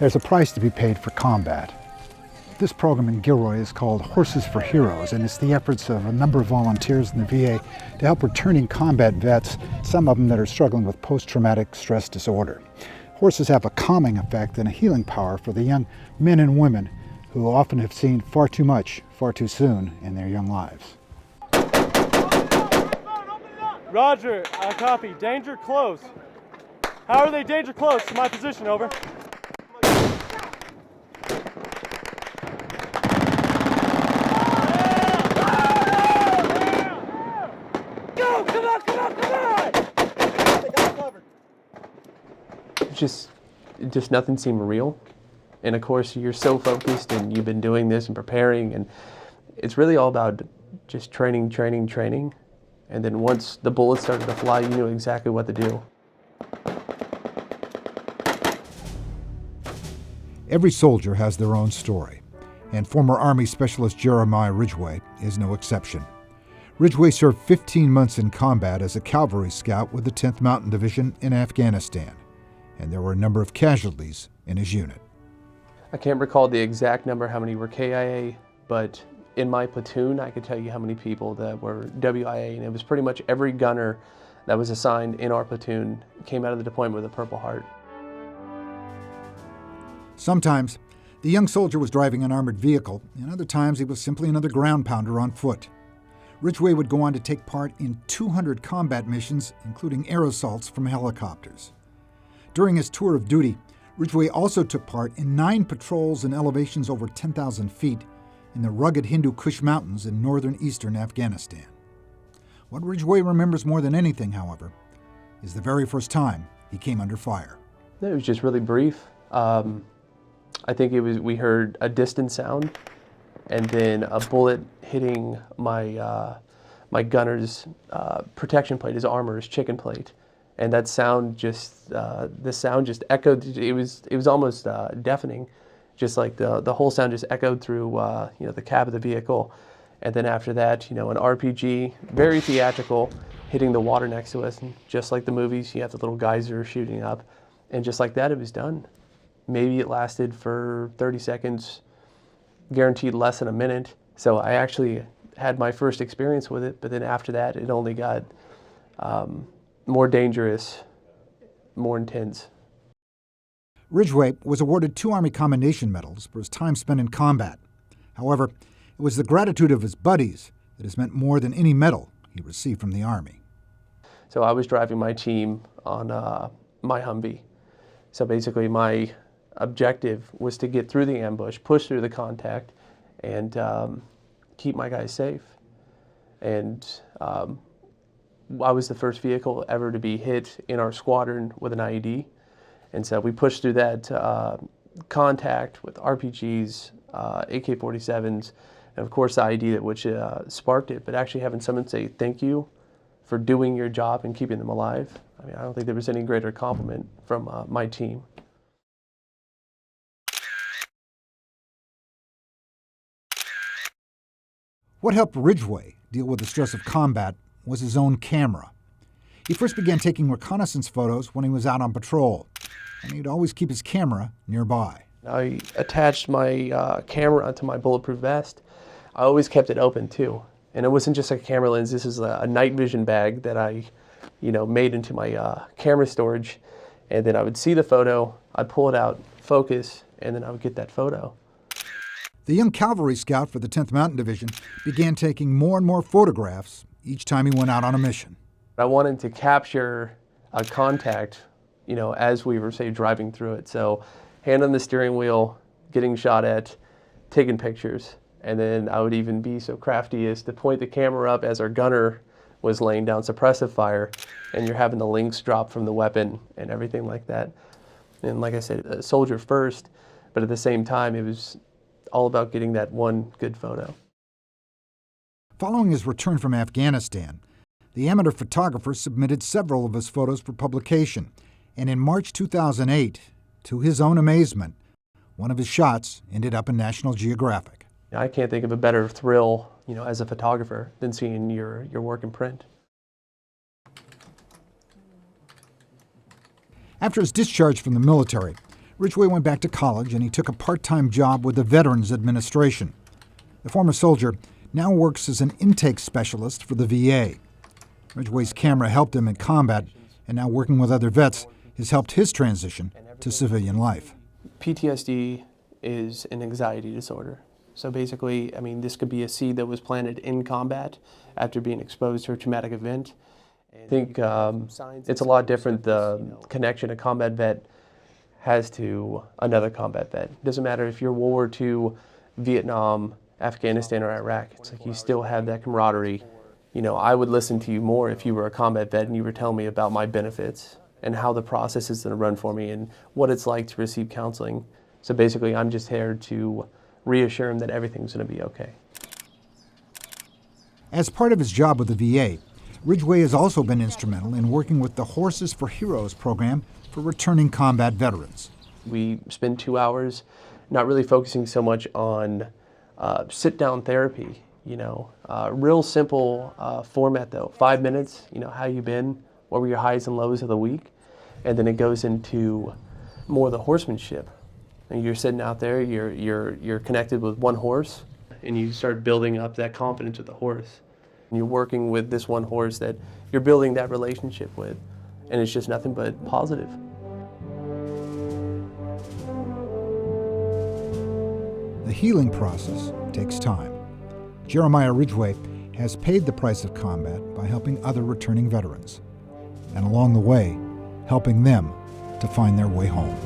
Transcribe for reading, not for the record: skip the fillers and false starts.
There's a price to be paid for combat. This program in Gilroy is called Horses for Heroes, and it's the efforts of a number of volunteers in the VA to help returning combat vets, some of them that are struggling with post-traumatic stress disorder. Horses have a calming effect and a healing power for the young men and women who often have seen far too much, far too soon in their young lives. Roger, I copy. Danger close. How are they danger close to my position, over? Go! Come on, come on, come on! They got covered. Just nothing seemed real. And of course, you're so focused and you've been doing this and preparing, and it's really all about just training. And then once the bullets started to fly, you knew exactly what to do. Every soldier has their own story, and former Army Specialist Jeremiah Ridgeway is no exception. Ridgeway served 15 months in combat as a Calvary Scout with the 10th Mountain Division in Afghanistan, and there were a number of casualties in his unit. I can't recall the exact number, how many were KIA, but in my platoon, I could tell you how many people that were WIA, and it was pretty much every gunner that was assigned in our platoon came out of the deployment with a Purple Heart. Sometimes, the young soldier was driving an armored vehicle, and other times he was simply another ground pounder on foot. Ridgeway would go on to take part in 200 combat missions, including air assaults from helicopters. During his tour of duty, Ridgeway also took part in 9 patrols in elevations over 10,000 feet in the rugged Hindu Kush Mountains in northern eastern Afghanistan. What Ridgeway remembers more than anything, however, is the very first time he came under fire. It was just really brief. I think we heard a distant sound, and then a bullet hitting my gunner's protection plate, his armor, his chicken plate, and that sound just echoed. It was almost deafening, just like the whole sound just echoed through the cab of the vehicle, and then after that, an RPG, very theatrical, hitting the water next to us, and just like the movies, you have the little geyser shooting up, and just like that, it was done. Maybe it lasted for 30 seconds, guaranteed less than a minute. So I actually had my first experience with it, but then after that, it only got more dangerous, more intense. Ridgeway was awarded 2 Army Commendation Medals for his time spent in combat. However, it was the gratitude of his buddies that has meant more than any medal he received from the Army. So I was driving my team on my Humvee. So basically my objective was to get through the ambush, push through the contact, and keep my guys safe. And I was the first vehicle ever to be hit in our squadron with an IED. And so we pushed through that contact with RPGs, AK-47s, and of course the IED which sparked it, but actually having someone say thank you for doing your job and keeping them alive. I mean, I don't think there was any greater compliment from my team. What helped Ridgeway deal with the stress of combat was his own camera. He first began taking reconnaissance photos when he was out on patrol, and he'd always keep his camera nearby. I attached my camera onto my bulletproof vest. I always kept it open too. And it wasn't just a camera lens, this is a night vision bag that I made into my camera storage. And then I would see the photo, I'd pull it out, focus, and then I would get that photo. The young Calvary Scout for the 10th Mountain Division began taking more and more photographs each time he went out on a mission. I wanted to capture a contact, as we were, say, driving through it. So hand on the steering wheel, getting shot at, taking pictures. And then I would even be so crafty as to point the camera up as our gunner was laying down suppressive fire, and you're having the links drop from the weapon and everything like that. And like I said, a soldier first, but at the same time, it was all about getting that one good photo. Following his return from Afghanistan, the amateur photographer submitted several of his photos for publication, and in March 2008, to his own amazement, one of his shots ended up in National Geographic. I can't think of a better thrill, as a photographer than seeing your work in print. After his discharge from the military, Ridgeway went back to college and he took a part-time job with the Veterans Administration. The former soldier now works as an intake specialist for the VA. Ridgeway's camera helped him in combat, and now working with other vets has helped his transition to civilian life. PTSD is an anxiety disorder. So basically, this could be a seed that was planted in combat after being exposed to a traumatic event. I think it's a lot different, the connection a combat vet has to another combat vet. It doesn't matter if you're World War II, Vietnam, Afghanistan, or Iraq. It's like you still have that camaraderie. I would listen to you more if you were a combat vet and you were telling me about my benefits and how the process is going to run for me and what it's like to receive counseling. So basically, I'm just here to reassure him that everything's going to be okay. As part of his job with the VA, Ridgeway has also been instrumental in working with the Horses for Heroes program for returning combat veterans. We spend 2 hours not really focusing so much on sit-down therapy, real simple format though. 5 minutes, how you been, what were your highs and lows of the week, and then it goes into more the horsemanship. And you're sitting out there, you're connected with one horse, and you start building up that confidence with the horse. And you're working with this one horse that you're building that relationship with, and it's just nothing but positive. The healing process takes time. Jeremiah Ridgeway has paid the price of combat by helping other returning veterans, and along the way, helping them to find their way home.